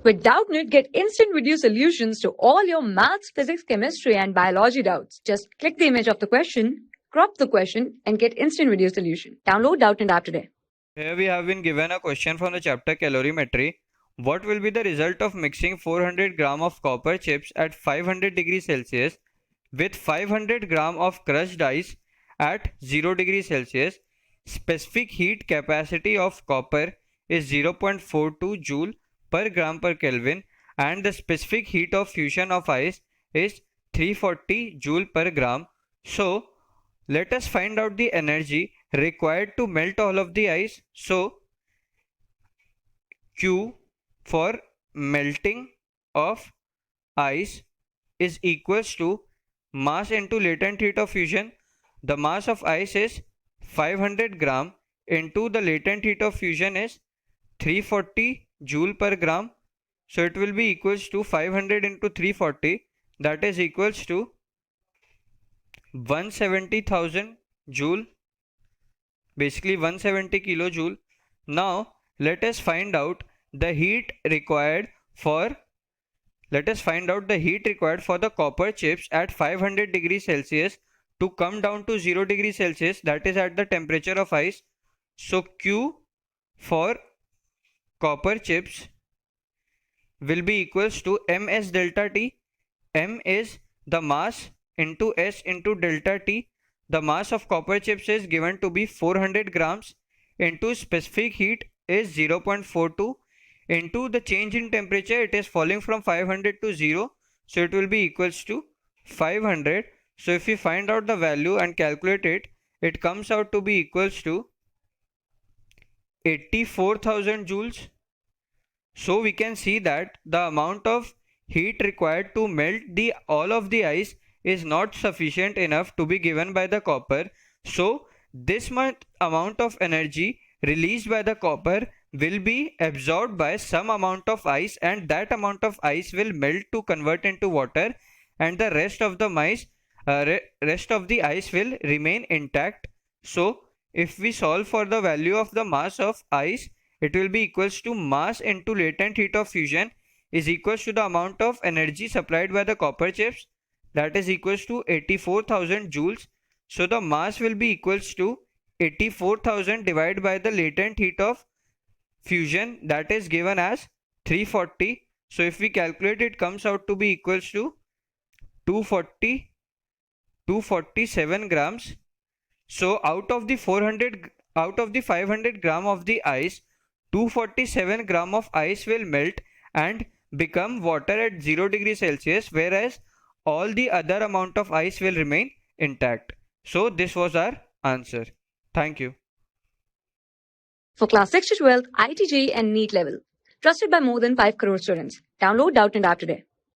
With Doubtnut, get instant video solutions to all your maths, physics, chemistry, and biology doubts. Just click the image of the question, crop the question, and get instant video solution. Download Doubtnut app today. Here we have been given a question from the chapter calorimetry. What will be the result of mixing 400 gram of copper chips at 500 degrees Celsius with 500 gram of crushed ice at 0 degrees Celsius? Specific heat capacity of copper is 0.42 joule per gram per Kelvin and the specific heat of fusion of ice is 340 joule per gram. So let us find out the energy required to melt all of the ice. So Q for melting of ice is equals to mass into latent heat of fusion. The mass of ice is 500 gram into the latent heat of fusion is 340 joule per gram. So it will be equals to 500 into 340, that is equals to 170,000 joule, basically 170 kilojoule. Now let us find out the heat required for the copper chips at 500 degrees Celsius to come down to 0 degrees Celsius, that is at the temperature of ice. So Q for copper chips will be equals to ms delta T. M is the mass into S into delta T. The mass of copper chips is given to be 400 grams into specific heat is 0.42 into the change in temperature, it is falling from 500 to 0, so it will be equals to 500. So if we find out the value and calculate it, it comes out to be equals to 84,000 joules. So we can see that the amount of heat required to melt all of the ice is not sufficient enough to be given by the copper. So this much amount of energy released by the copper will be absorbed by some amount of ice, and that amount of ice will melt to convert into water, and the rest of the ice will remain intact. So if we solve for the value of the mass of ice, it will be equals to mass into latent heat of fusion is equals to the amount of energy supplied by the copper chips, that is equals to 84,000 joules. So the mass will be equals to 84,000 divided by the latent heat of fusion, that is given as 340. So if we calculate, it comes out to be equals to 247 grams. So out of the 500 gram of the ice, 247 gram of ice will melt and become water at 0 degrees Celsius, whereas all the other amount of ice will remain intact. So this was our answer. Thank you. For class 6 to 12, IIT JEE and NEET level. Trusted by more than 5 crore students. Download Doubtnut app today.